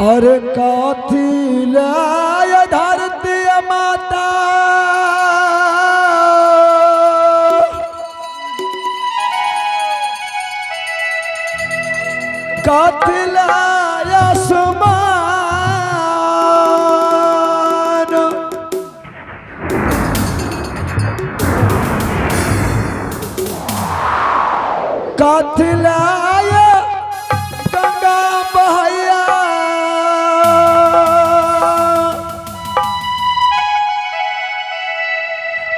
और कथी लाय धरती माता कथी लाय आसमान कथी लाय गंगा बहैया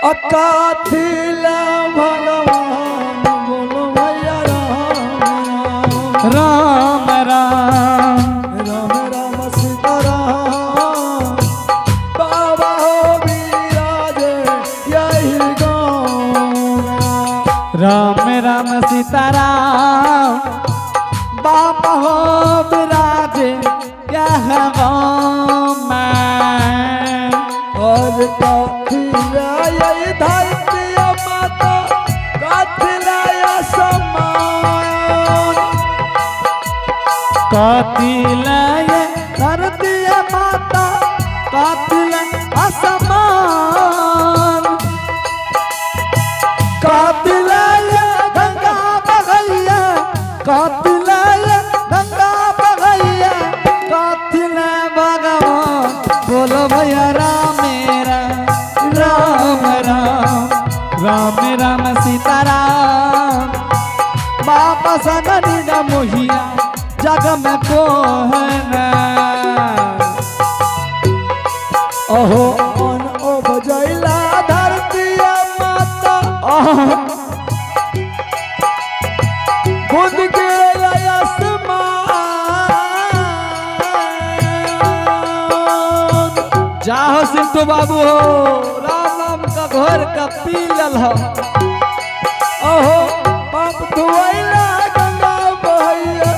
कथी ला भगवान बोलो भैया राम राम राम राम सीताराम बाबा हो विराजे यही गाँव राम राम सीताराम बाबा हो विराजे यह गाँव में और कथी लाय धरती माता कथी लाय आसमान कथी लाय धरती माता कथी लाय आसमान कथी लाय गंगा बहैया कथी लाय गंगा बहैया कथी लाय भगवान बोलो भैया राम राम राम राम राम सीताराम बाबा सगनी न मोहिया जग में को है ना अहो मन ओ बजैला धरती माता खुद के आसमान जाहो सिंटू बाबू हो राम नाम का घोर का पी लल्हा अहो पाप धुआइला गंगा बहैया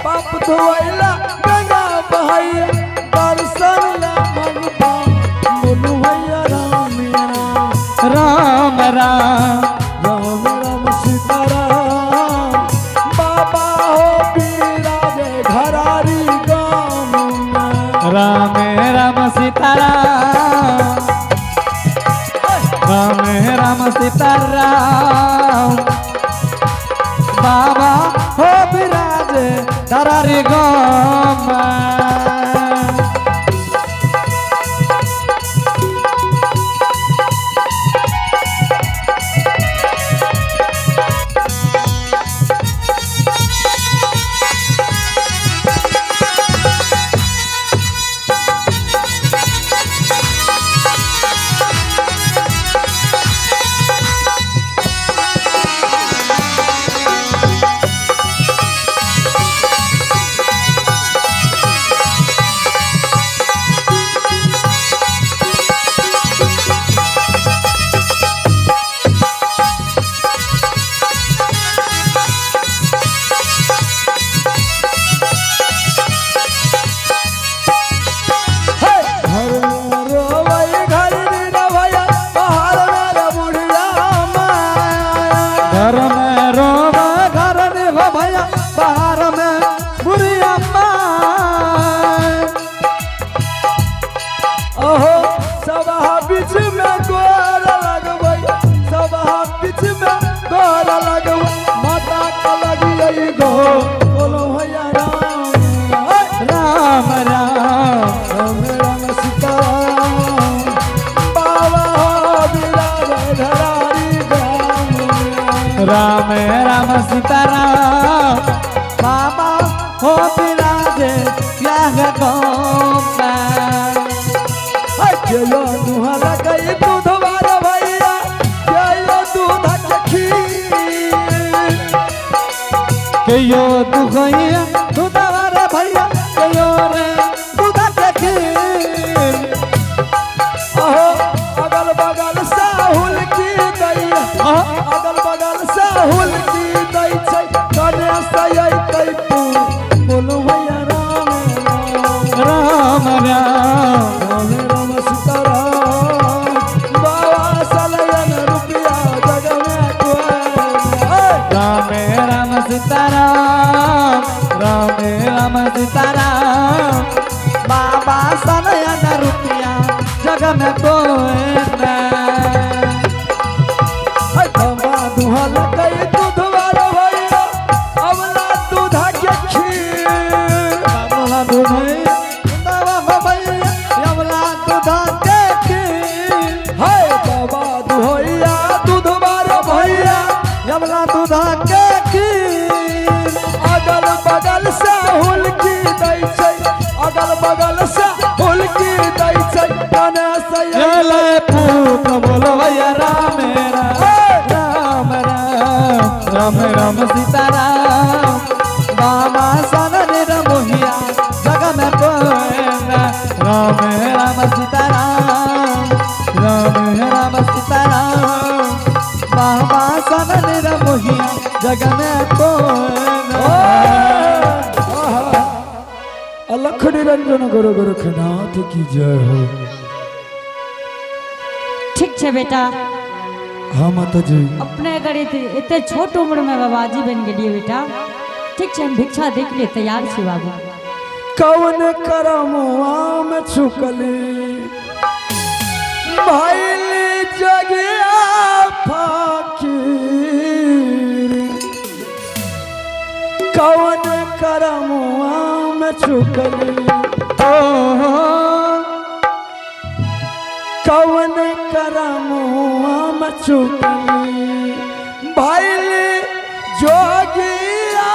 पाप धुआइला गंगा बहैया दर्शन ला भगवान बोलू भैया राम राम राम राम राम सीताराम बाबा हो विराजे घरारी गाँव राम राम सीताराम राम राम सीताराम बाबा हो विराजे धरारी गाँव बोलो भैया राम राम राम राम सीताराम बाबा हो विराजे घरारी गाँव राम राम सीताराम बाबा हो विराजे यह गाँव केयो दुहा लगई दूध वाला भैया केयो दूध के खीर कयो दुखैया दूधवारे भैया कयो रे दूध के खीर अहो अगल बगल साहुल की दैया अगल बगल साहुल की दै छै कने सयै तै तू बोलो भैया राम राम राम राम राम सीताराम बाबा सलयन रुपया जग में कोई राम राम सीताराम राम राम सीताराम बगल से हुलकी दै छै कने से चले पूत बोलो भैया राम राम राम राम राम सीताराम बाबा सनन मोहिया जग में कोई ना राम राम सीताराम राम राम सीताराम बाबा सनन मोहिया जग में कोई ना। अलख निरंजन गुरु गोरखनाथ की जय हो। ठीक है बेटा, हाँ माता जी। अपने अगर इतने छोट उम्र में बाबाजी बन गए बेटा, ठीक है हम भिक्षा देख लिए तैयार छी बाबू। कौन करमुआ में छुकली भइली जगिया फकीर, कौन करमुआ में छुकली कौन करमुआ में छुकली भइली जोगिया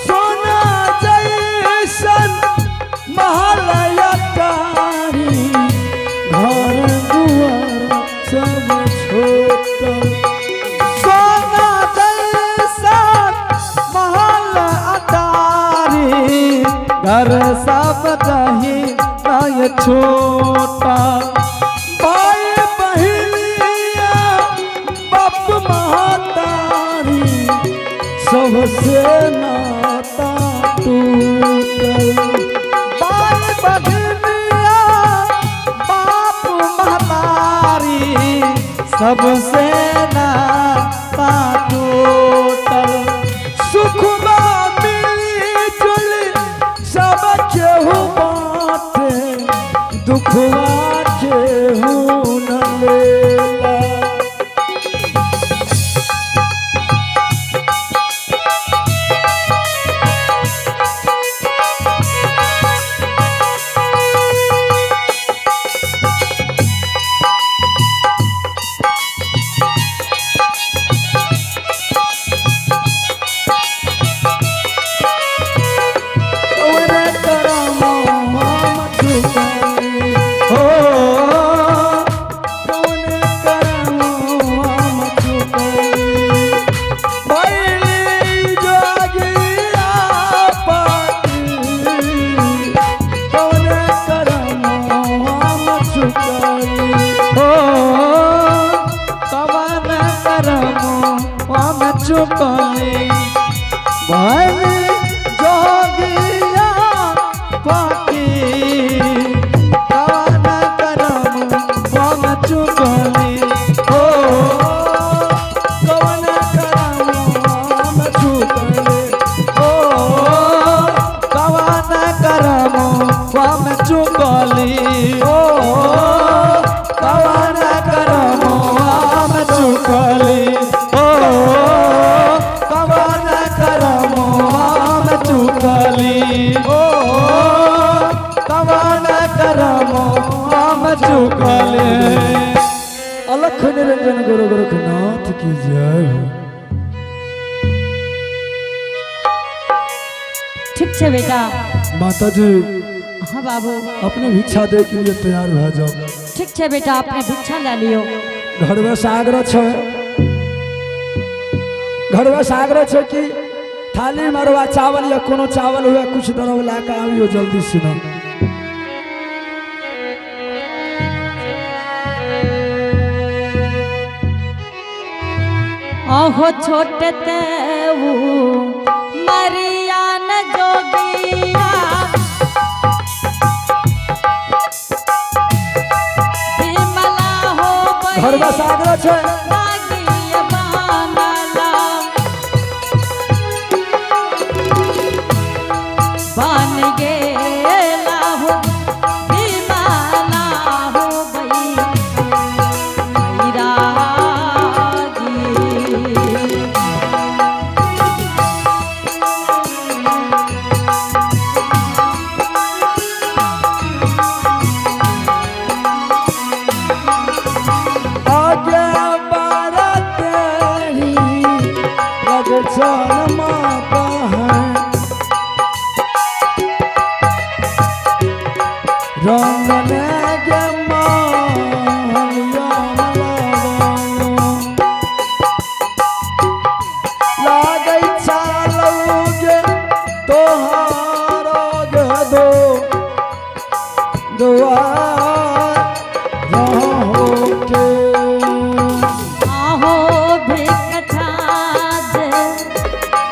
सोना जैसन महलया तारी घर दुआर सब छोटल, सोना जैसन महल अटारी घर सब कहीं नय छोटा, भाई बहिनिया बाप महतारी सबसे नाता टूटल, भाई बहिनिया बाप महतारी सबसे नाता टूटल, सुखबा मिली जुली सब केहू बाटे दुखवा केहू न लेला। चुकली भइली जोगिया फकीर, कवन करम हम चुकली हो कवन करम चुकली हो कवन करम हम चुकली हो कवन करम हम चुकली हो कवन करम हम चुकली हो कवन करम हम चुकली। अलख निरंजन गुरु गोरखनाथ की जय हो। ठीक है बेटा। माता जी हाँ बाबू। अपने भिक्षा दे के लिए तैयार हो जाओ। ठीक है बेटा, आपने भिक्षा ले लियो। घर में सागर छे, घर में सागर छे कि थाली मरवा चावल या कोनो चावल हुए कुछ दरव लाके आवियो जल्दी से ना। आहो छोटे तेऊ मरिया न जोगिया बिमला हो घर में सागर छे लागिया बानला बन गेला हो बिमला हो गई रंगने के मालिया लागै चालोगे तोहारो गदो दुआर रहो के आहो भिकछाद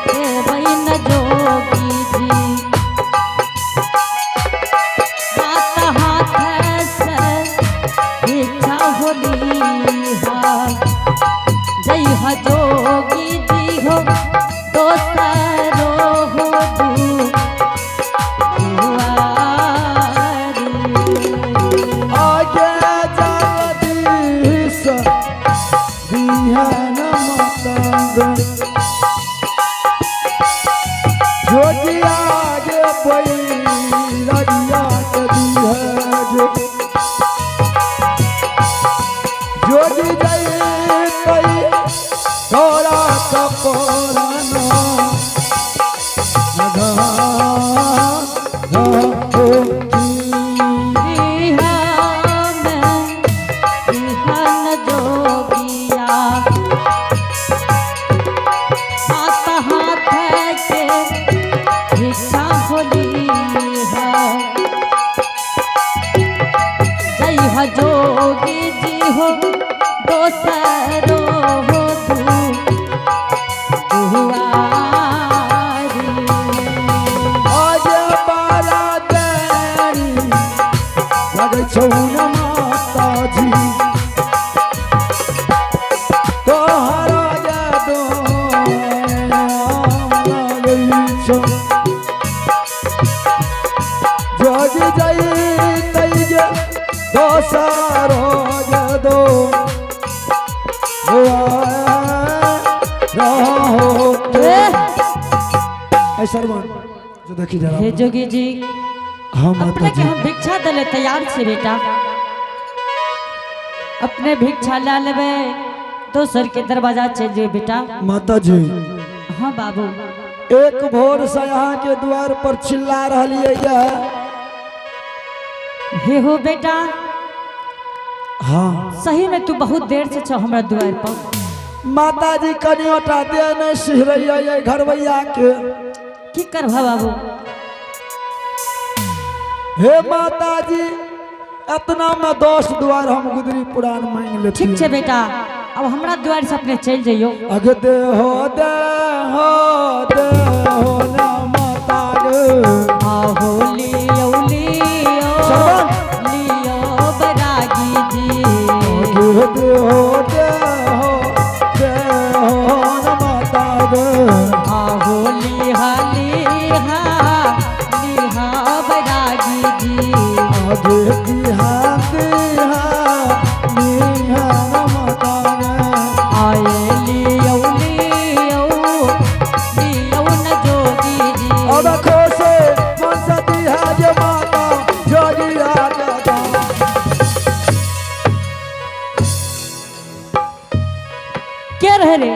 देबै न जोगी जी हाथ हाथ से भिक्षा होली जय ह जोगी जी हो दोसरो हो दुआरी आगे जगदीश बिहान मतंग जोगी आगे बैरिया के दिहज जोगी जय कई तोरा कपोरनो बिहान जोगिया हाथ हाथ के भिक्षा होली जय ह जोगी जी हो दोसरो हो दुआरी आज बाला देरी लगै छौ न माताजी तोहरा यादो लगै छौ जोगी जय तैगे दोसरो यादो रहो के ऐ सरवन जो देखी जरा हे जोगी जी हाँ अपने माता के जी हम भिक्षा दले तैयार छे बेटा अपने भिक्षा ला लेबे दोसर के दरवाजा छे जे बेटा माता जी हाँ बाबू एक भोर से यहाँ के द्वार पर चिल्ला रहिए हे हो बेटा हाँ सही में तू बहुत देर से छो हमरा द्वार पर माता जी कनी ओटा दे नहीं सिहरैया ये घरवैया के की करबा बाबू हे माता जी इतना में 10 द्वार हम गुदरी पुराण मांग लेते ठीक छे बेटा अब हमरा द्वार से अपने चल जाइयो अगे दे हो ना माता गे आहो लियो लियो सरवन। लियो बरागी जी अगे दे हो ना माता गे आहो लिहा लिहा लिहा बरागी जी आगे दिहा ना माता गे आए लियो लियो लियो न जोगी जी अब खोसे मनसती है जे माता जोगी राजा के रहे रे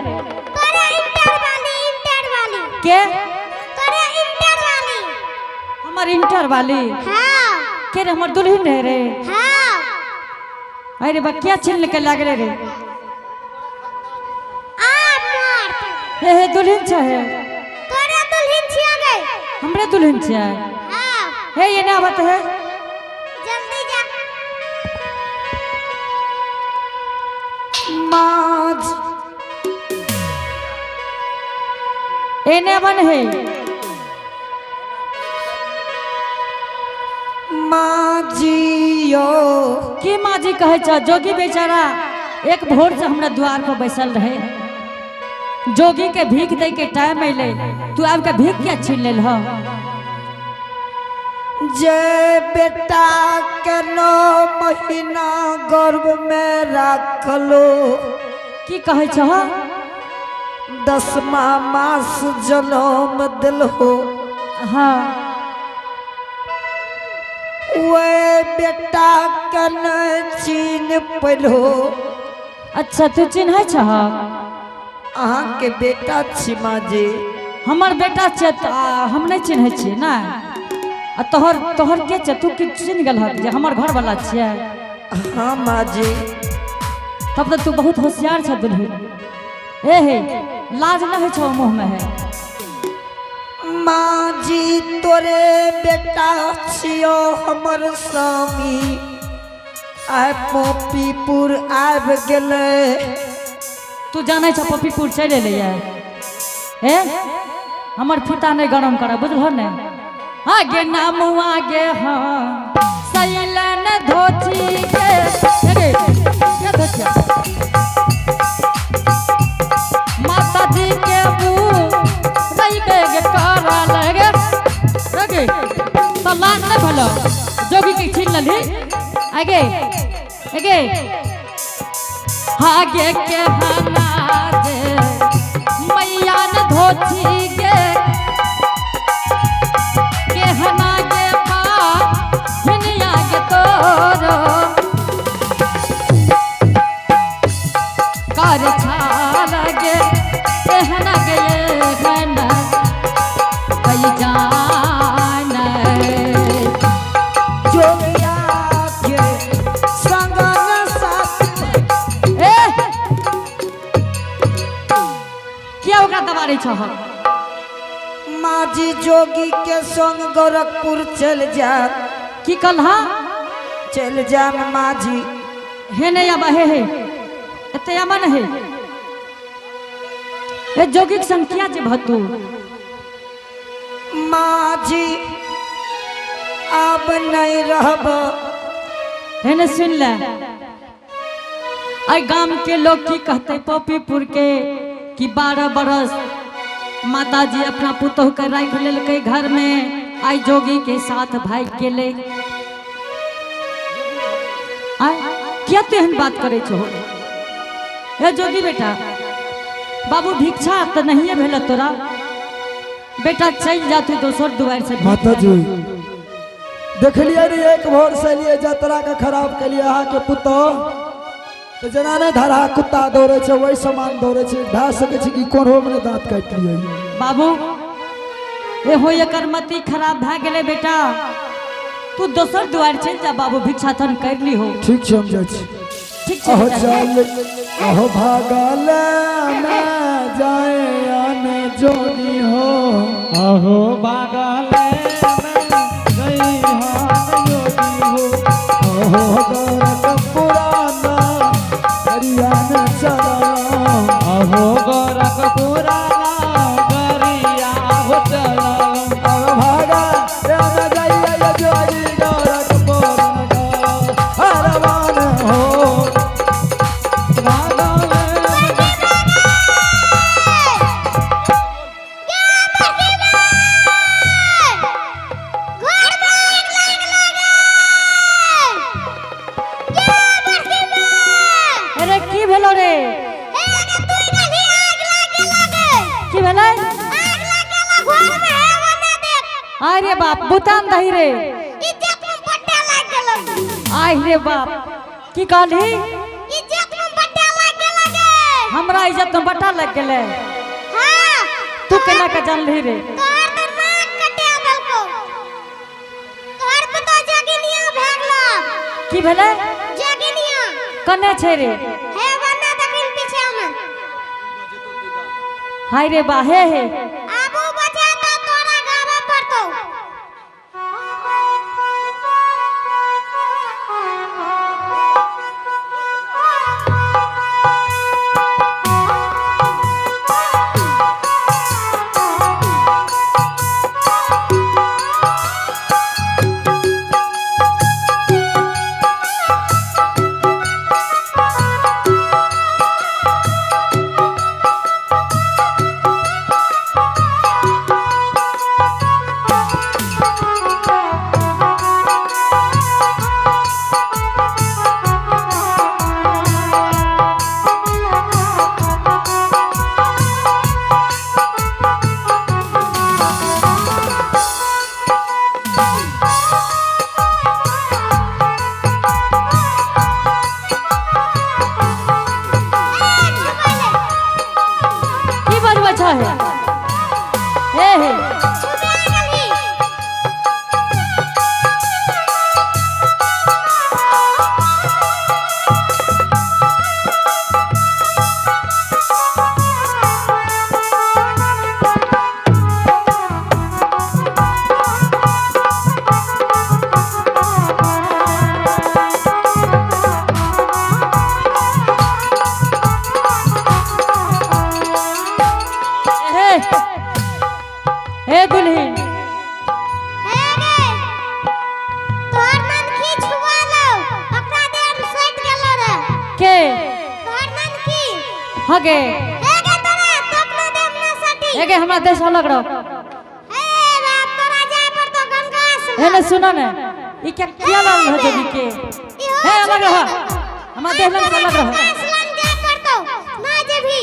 तोरे इंटर वाली के तोरे इंटर वाली हमार इंटर वाली हाँ के रे हमर दुल्हन है रे हाँ अरे बा क्या छीन के लागले रे आ मार हे दुल्हन छ है तोरे दुल्हन छिया गए हमरे दुल्हन छ है हाँ हे ये ना बात है जल्दी जा माज एने बन है माजियो की माजी कहे छ जोगी बेचारा एक भोर से हमरा द्वार पर बैसल रहे जोगी के भीख दे के टाइम अइले तू आब के भीख क्या छीन लेल ह जे बेटा के 9 महीना गर्भ में रखलो की कहे छ 10वां मास जन्म दिलहो हाँ वे बेटा के न चीन पलो अच्छा तू चिन्ह छ अहाँ के बेटा छी माँ जी हमर बेटा छै हम नहीं चिन्ह छी ना आ तोहर तोहर के छ तू कि चिन्ह गेल हक जे हमर घर वाला छियै। हाँ माँ जी। तब तो तू बहुत होशियार छ दुल्हन। ए हे लाज न है छो मुंह में है। माँ जी तोरे बेटा छियो हमर स्वामी आइ पपीपुर आबि गेलै। तू जाने छ पपीपुर चल एलै ए हमर फीता नहीं गरम कर बुझल ने। आगे नामुआ गे हाँ सैलन धोती के रे क्या धोतिया माता जी के रही बेग करा लगे लगे तो लाज नहीं भलो जोगी की छीन लली आगे आगे आगे के हना दे मैया ने धोती के हना के पा हिनिया के तोरो कर छाल गे हना के हना कई जान जोगिया के संगन साथ ए क्या ओकरा दबा रही छ हम माँ जी जोगी के संग गोरखपुर चल जा। की कल हाँ चल जा माँ जी। हे नहीं अब हे एते अमन है ए जोगी के संख्या जे भतू माँ जी अब नहीं रहब। है न सुन ले आई गांव के लोग की कहते पपीपुर के कि 12 बरस माता जी अपना पुतोह के राख लेलकै घर में आई जोगी के साथ भाग गेले। आई क्या तू एहन बात करे छो हे जोगी बेटा बाबू भिक्षा तो नहीं भेल तोरा बेटा चल जा तू दोसर दुआर से। माता जी देखलिए रे एक भोर से लिए जतरा के खराब के लिए अहाँ के पुतोह तो जना ने धरा कुत्ता दौड़े छे वही सामान दौड़े छे भा सके छे कि कोन हो मने दांत काट लिए। बाबू ए हो एकर मति खराब भ गेले बेटा तू दोसर दुआर चल जा बाबू भिक्षा थन कर ली हो। ठीक छे हम जाय छी। ठीक छे अहो बेटा। चल अहो भागल ना जाए आने जोगी हो अहो बागल गई हान योगी हो। अहो गोरख पुराना हरियाणा चला। अहो गोरखपुरा गरिया हो चला। अब भागा राम जाइए ये जोगी गोरख पुराना हरवान हो। अरे की भेलो रे की भेलै अरे बाप बुतान दही रे आई रे बाप की कहली हमरा इज्जत में बट्टा लग गेले तू केना के जानली रे। की भेलै कने छै रे हाय रे बा हे हगे हेगे तोरा तोपना देवना सटी हेगे हमरा देश अलग रहो ए बाप तोरा जाय पर तो गंगा स्नान हे ने सुनो ने ई क्या लाल है जोगी के हे अलग रहो हमरा देह लंग से अलग रहो स्नान जाय पर तो ना जेबी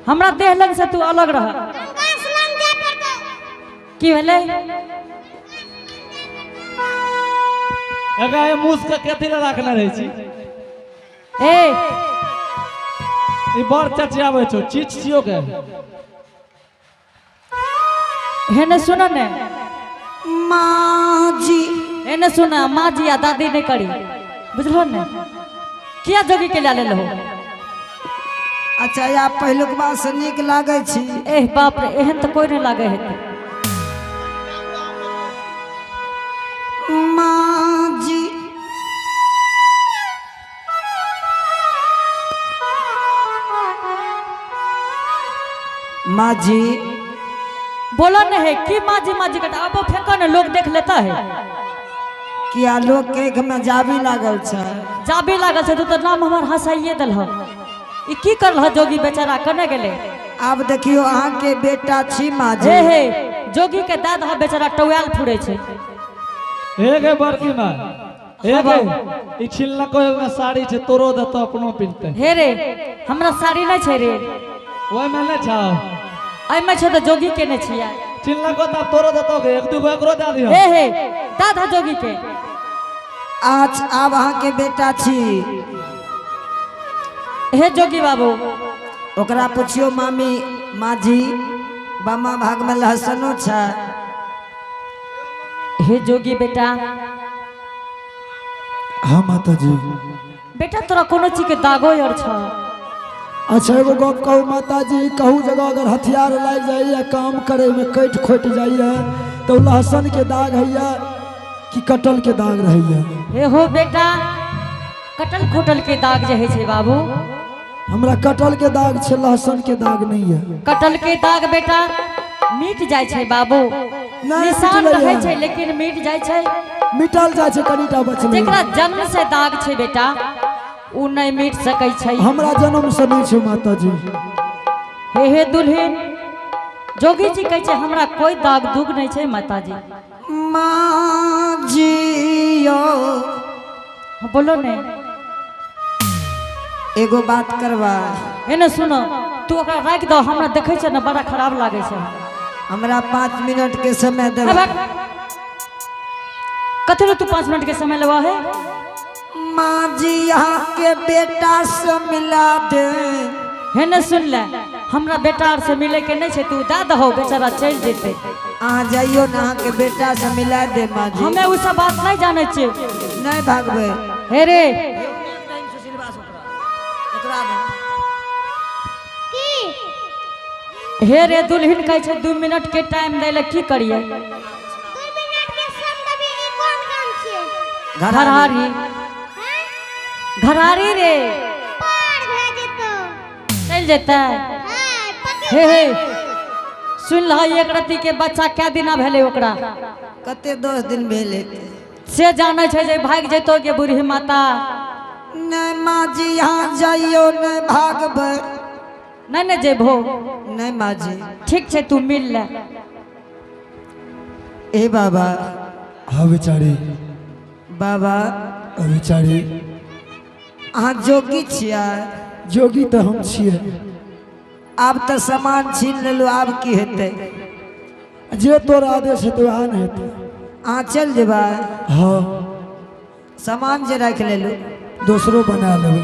हमरा देह लंग से तू अलग रह गंगा स्नान जाय पर तो की भेले एगा ए मूस के कथि ला रखना रहै छी ए ई बड़ चचियाबै छौ चीच छियो के हे ने सुनो ने माँ जी हे ने सुना माँ जी या दादी नहीं करी बुझलो ने किया जोगी के ले लो अच्छा या पहलुक बात से निक लागे छी एह बाप रे एहन तो कोई नहीं लागे है माँ जी माँ जी बोलो न है कि माँ जी कहता अब फेंको न लोग देख लेता है किया लोग के में जाबी लागल छै जाबे लागल छै तू तो नाम हमर हंसाइए दल हो ई की करल जोगी बेचारा कने गेले आब देखियो अहाँ के बेटा छी माँ जी हे हे जोगी के दाद हा बेचारा टवेल फुरे छै हे गे बड़की माँ हे गे ई छिलना कोई में साड़ी छै तोरो द तो अपनो पिनते हे रे हमरा साड़ी नहीं छै रे ओय में ले छाओ आई में छै तो जोगी के नहीं छिया छिलना को ता तोरो द तो के एक दू गो एकरो द दियो हे हे दादा जोगी के आज आब अहाँ के बेटा छी हे जोगी बाबू ओकरा पूछियो मामी माँ जी बामा भाग में लहसनो छै हे जोगी बेटा हाँ माता जी बेटा तोरा कोनो चीज के दागो और छ अच्छा एगो गप कहू माता जी कहू जगह अगर हथियार लाग जाइए काम करे में कट खोट जाइए तो लहसुन के दाग है कि कटल के दाग रहिए हे हो बेटा कटल खोटल के दाग जे है छै बाबू हमरा कटल के दाग छै लहसुन के दाग नहीं है कटल के दाग बेटा मिट जाय छै बाबू निशान मिटलै रहे है। छै लेकिन मिट जाय छै मिटल जाय छै कनिटा बचले जेकरा जन्म से दाग छै बेटा उ नहीं मिट सकै छै हमरा जन्म से नहीं छै माता जी हे हे दुल्हन जोगी जी कहै छै हमरा कोई दाग दुग नहीं छै माता जी माँ जी यो बोलो ने एगो बात करवा हे ने सुनो तू ओकरा राख दो हमरा देखे छै ना बड़ा खराब लागे छै हमरा 5 मिनट के समय हे देवा भाग। कथी लो तू 5 मिनट के समय लेवा है माँ जी यहाँ के बेटा से मिला दे हे ने सुन ले हमरा बेटा आर से मिले के नहीं छै तू दा दहो बेचारा चल जेते अहाँ जाइयो ना अहाँ के बेटा से मिला दे माँ जी हमें उ सब बात नहीं जाने छिए नहीं भागबे हे रे की हे रे दुल्हन कहै छै 2 मिनट के टाइम दै ले की करिए 2 मिनट के समय देबी ई कोन काम छियै घरहारी हैं घरहारी रे पार भए जेतो चल जेते हां पकड़ हे हे सुन ल एक रति के बच्चा क्या दिना भेले ओकरा कते 10 दिन भेले से जाने छै जे भाग जेतो के बूढ़ी माता नहीं माँ जी यहाँ जाइयो नहीं भागबे नहीं नहीं जेबो नहीं माँ जी ठीक छै तू मिल ले ए बाबा हाँ बेचारी बाबा बेचारी अहाँ जोगी छियै जोगी तो हम छियै आब तो सामान छीन लेलू आब की हेतै जे तोर आदेश है तो वहाँ नहीं हेतै अहाँ चल जेबै हाँ सामान जे रख लेलू दूसरो बना लेबै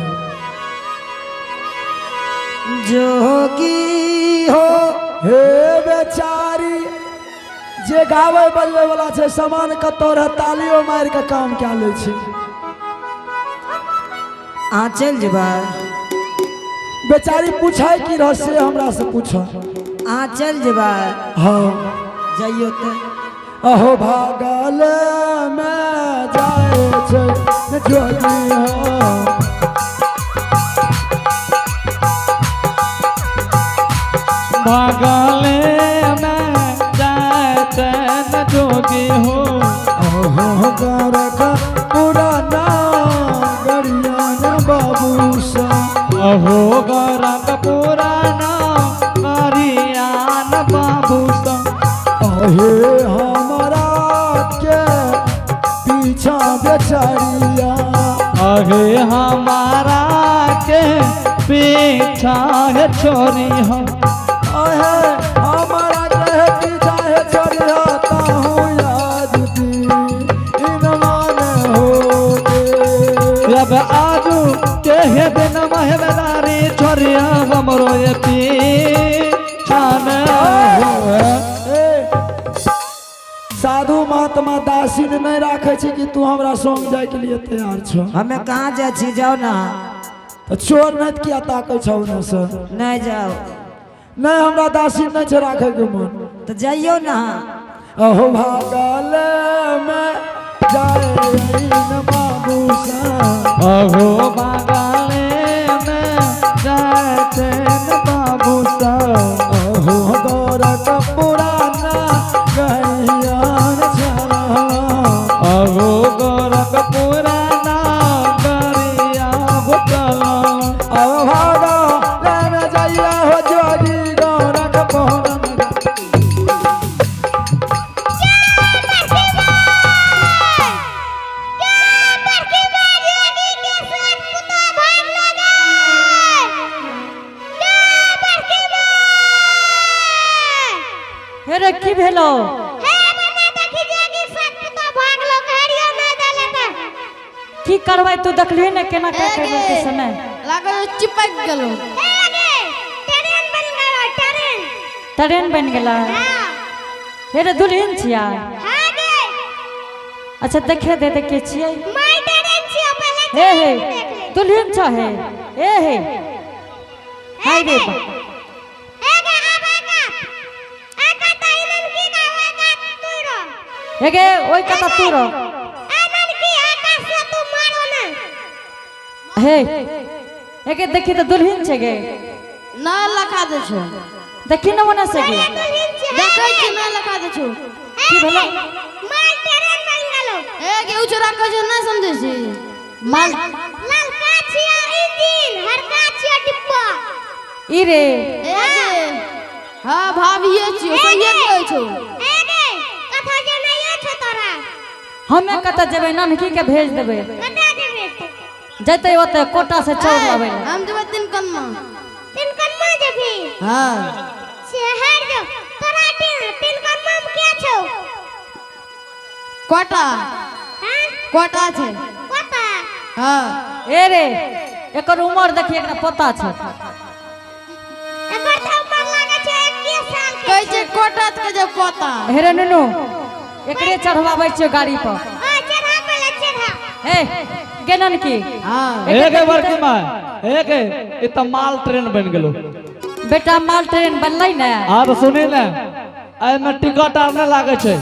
जोगी हो हे बेचारी जे गावे बजवे वाला छै सामान कतौ रह तालियो मार के काम क्या ले छै अहाँ चल जेबै बेचारी पूछे की रह से हमरा से पूछ अहाँ चल जेबै हाँ जाइयो तो अहो भागल में जाए छै जोगी हाँ भागले में जाते न जोगी हो अहो गरका पुराना गरिया न बाबू सा अहो गौरंग पुराना करियान बाबू संग अहे हमारा के पीछा बेचारिया अहे हमारा के पीछा है छोरी हम अहे हमारा के पीछा है छोरिया ताहू याद दी इन मान हो जब आजू के हे दिन महदारी छोरिया हमरो ये पीछा में हो साधु महात्मा दासी ने नहीं राखे छी कि तू हमरा संग जाए के लिए तैयार छो हमें कहाँ जा छी जाओ ना तो चोर नहीं किया ताके छौ न से नहीं जाओ नहीं हमरा दासी नहीं छ राखे के मन तो जाइयो ना अहो भागल में जाए न बाबू सा अहो बागाले में जाते न बाबू सा अहो गौरक पुराना गैयान चला अहो गोरख पुराना गरिया होटला अहो भागल में जाइया हो जोगी गौरक पुराना हे रे की भेलो की करवाई तू देखली ने केना का करबे के समय लागल चिपक गेलो ट्रेन बन गेला हे रे दुल्हन छिया अच्छा देखे दे के छियै हे हे दुल्हन छ हे हे हाय रे बा हे गे ओइ कता तू रो हे हे गे देखी तो दुल्हन छै गे ना लखा दे छो देखी न ओना से गे देखै छी ना लखा दे छो की भेलो ए के उचरा के जो ना समझे छी माल ई रे ए गे हां भाभिए छी सहिए कहै छो हमें कता जेबै ननकी के भेज देबै जते ओते कोटा से चौर लाबै हम जेबै तीन कन्ना जेबी हां शहर जो तोरा तीन कन्ना में क्या छौ कोटा हां कोटा छै पता हां ए रे एकर उम्र देखी एकरा पता छै एकर तो उम्र लागे छै 21 साल के कहै छै कोटा के जे कोटा हे रे नुनू एकरे चढ़वाबै छियो गाड़ी पर हां चढ़ा पहले चढ़ा हे गे ननकी हां एक बड़की माँ एक ई त माल ट्रेन बन गेलो बेटा माल ट्रेन बनलै ने आ तो सुनी ने एहि में टिकट आर नहीं लागे छै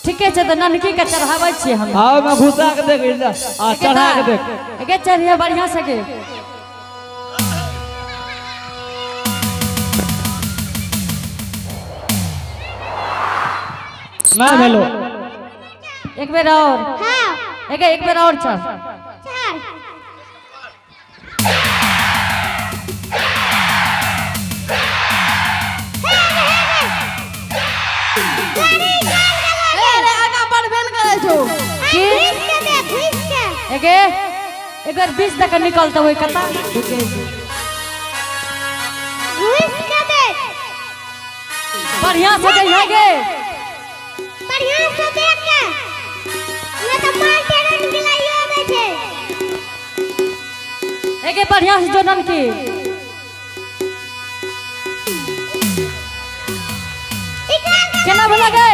ठीके छै त ननकी के चढ़ाबै छियै हम आ ओहि में घुसा के देख आ चढ़ा के देख गे चढ़िए बढ़िया से गे नहीं भेलो एक बेर और हां एक बेर और चढ़ चढ़ ए रे आगा बढ़बे न करे छो की घिस के देख घिस के एगे एक बार 20 तक निकलते हुए कता घिस के देख बढ़िया से जइहे गे बढ़िया से देख के ना तो माल ट्रेन गिलाइयो आवे छै एगे बढ़िया से जो ननकी केना भला गे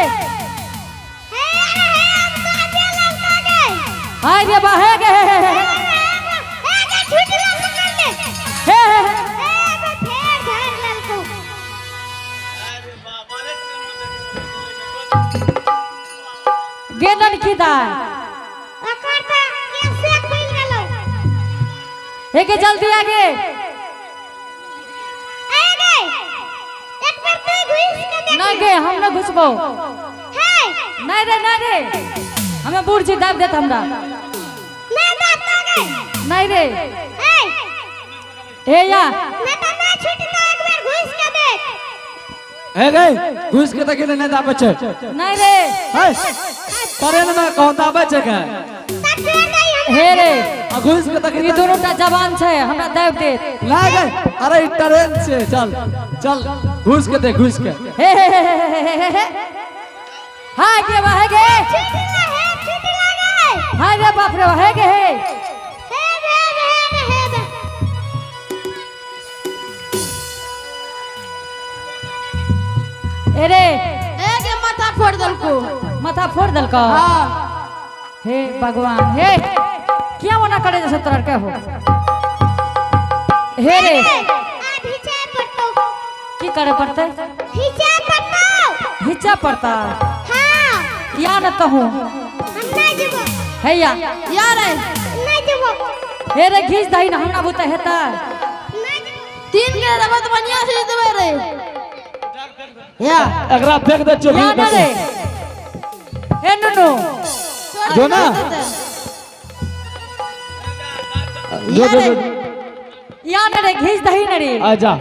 हाय रे बा हे गे हे गे ननकी दाय हे गे जल्दी आगे नहीं गे हम न घुसबो नहीं रे हमें बूढ़ छी दाब देत हमरा नहीं रे ए या मैं तो ना छूटी तो एक बार घुस के देख। ए गए घुस के तक नहीं दाबे छे नहीं रे है ट्रेन में कौन दाबे छे के तब फिर नहीं हम हे रे आ घुस के तक ई दोनों टा जवान छे हमरा दाब दे ला गए अरे ई ट्रेन से चल चल घुस के दे घुस के हे हाय के बा है गे छूटी लगे। हाय रे बाप रे है गे हे ए रे एक माथा फोड़ दल को। माथा फोड़ दल का हाँ हे भगवान हे क्या मना करे जैसे तोरा के हो हे रे अभी चाय पड़तो। की करे पड़ते हिचा पड़तो। हिचा पड़ता हाँ या न तो हूँ हम नहीं जबो। है या यार नहीं जबो। हे रे घीच दही ना हमरा बुता हेता नहीं जबो। 3 के रबत बनिया से देवे रे। या अगरा फेंक दे चोरी या न रे हे नुनु जो ना जो जो या न रे घीच दही न रे आजा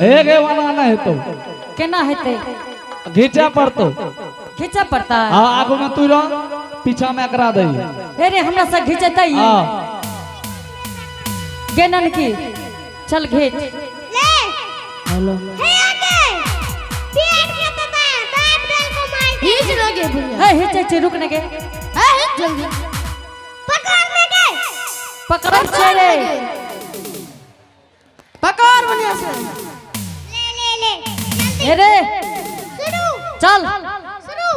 ए गे वाला ना है तो केना हेते घीचा पड़तो खींचा पड़ता हां आगो में तू रह पीछा में अकरा दई हे रे हमरा से घीचता ही हां गेनन की चल घीच ले हेलो हे आगे पेट के तता दाब दल को मार दे। हिच लगे भैया। हे हिचे रुकने के ए हिच जल्दी पकड़ ले गए। पकड़ छे रे पकड़ बनिया से। ले ले जल्दी हे रे शुरू चल शुरू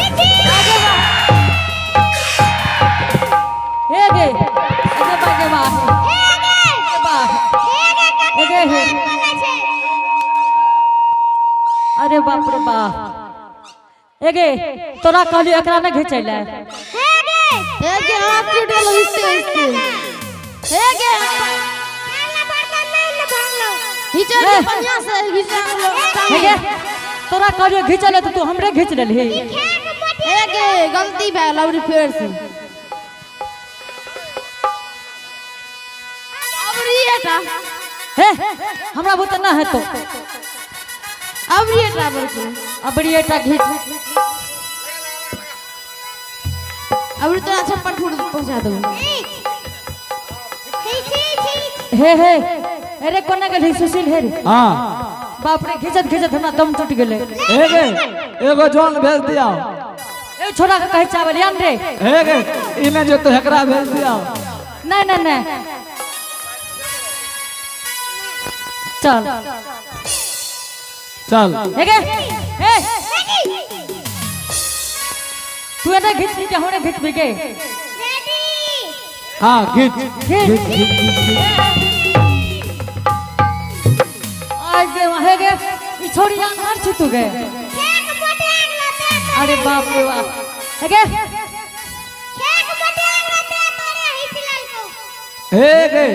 हिची हे गे अगे बागे बा हे आगे बा हे आगे हे बोले छे। अरे बाप रे बा एगे तोरा कहली एकरा न घिचैले हे आगे एक के हाथ के डल हिस्से हिस्से। एक के ना बर्तन नहीं ले भागलो। हिचे के बनिया से हिस्सा लो। एगे तोरा कहली घिचैले तो तू हमरे घिच लेलही खेक मोटी एक के गलती भे लवरी फेर से। अबरी एटा हे हमरा बुत ना है तो अबरी एटा बोल के अबड़ी एटा घिच अबरी तो छप्पन फुट पहुंचा दो। हिची हे अरे कोना गेली सुशील हे रे हां बाप रे घिचत घिचत हमरा दम टूट गेले ए गे एगो जॉन भेज दिया ए छोरा के कहे चावल यान रे ए गे इने जो तो हकरा भेज दिया नहीं नहीं नहीं चल चल हे गे हे तू एने घिच के हमने घिच भी के रेडी हां खींच घिच आज गे वहे गे ई छोरी यान मार छी तू गे खेक मोटी आगला ते अरे बाप रे बाप हे गे खेक मोटी आगला ते तोरे हिचलल को। ए गे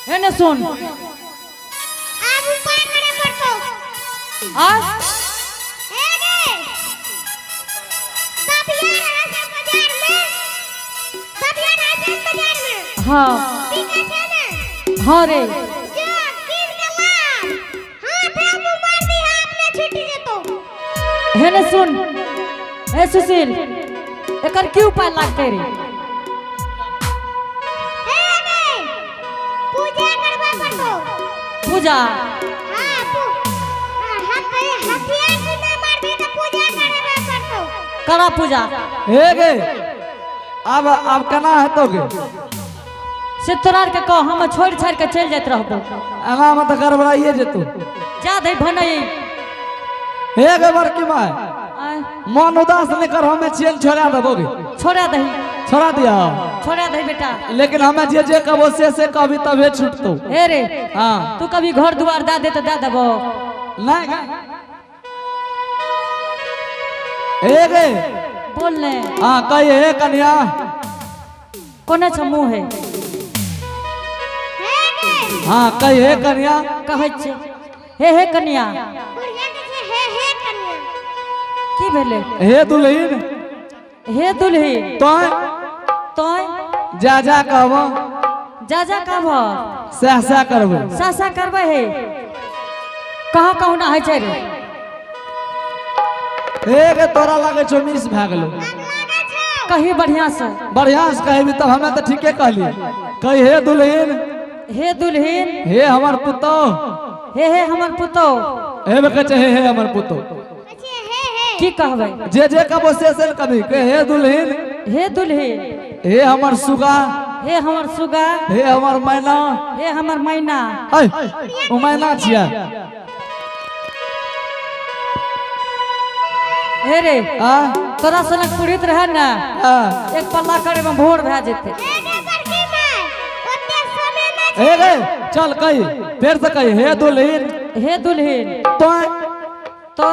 हे ने सुन अब उपाय करे पड़तो। आ हे गे सब यार आसे बाजार में सब यार आसे बाजार में हां ठीक है ना। हां रे जो किस गला हाथ है वो मार दी हाथ में छूट जेतो। हे ने सुन ए सुशील एकर की उपाय लागते रे हे गे पूजा करबा पड़तो। पूजा हां हथियार से ना मार दे तो पूजा करबा पड़तो। करा पूजा ए गे अब केना हेतो गे से तोरार के कह हम छोड़ छाड़ के चल जात रहबो एना में तो गड़बड़ाइए जेतू जा दे भनई हे गे बड़की माय आय, मन उदास नहीं कर हमें चेन छोड़ा देबोगे छोड़ा दही छोड़ा दिया छोड़ा दही बेटा लेकिन हमें जे कबो से कभी तबे छूटतो हे रे हाँ तू कभी घर द्वार दा दे तो दे देबो नहीं ए गे बोल ले हाँ कही हे कन्या कोने छ मुंह है हे गे हाँ कही हे कन्या कहै छे हे कन्या बुढ़िया के हे कन्या की भेले हे दुल्हीन हे दुल्ही तोय तोय जा जा कहबो जा जा कहब सहसा करबो सासा करबे हे कहाँ कहूँ ना है छै रे हे गे तोरा लागे छो मिस भए गेलो कही बढ़िया से बढ़िया से कहबी तब हमें तो ठीके कहली कही हे दुल्हीन हे दुल्हीन हे हमर पुतो हे हमर पुतो हे बे कहे हे हमर पुतो अच्छा हे की कहबै जे कहबो से कभी कहे हे दुल्हीन हे दुल्हीन हे हमर सुगा हे हमर सुगा हे हमर मैना हे हमर मैना है ओ मैना छिया हे रे आ तोरा सनक पीड़ित रहे ना एक पल्ला करे में भोर भए जेते हे बड़की माय ओते समय ना हे गे चल कही फिर से कही हे दुल्हीन हे दुल्हीन तोय तो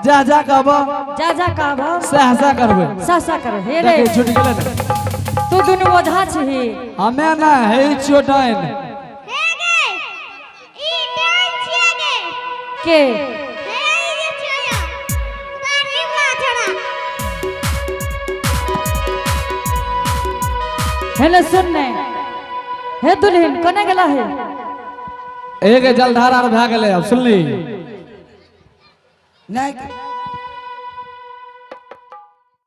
जा जा कहबो जा जा कहब सहसा करबे सासा कर हे रे देखे छूट गेले ना तू दुनू ओझा छी हमें ना हे चोटाइन हे गे ई डांस छिए गे के हे ई जे छिए बारी माछड़ा हेले सुन ने हे दुल्हीन कने गेला है एक जलधारा भए गेलै अब सुनली नहीं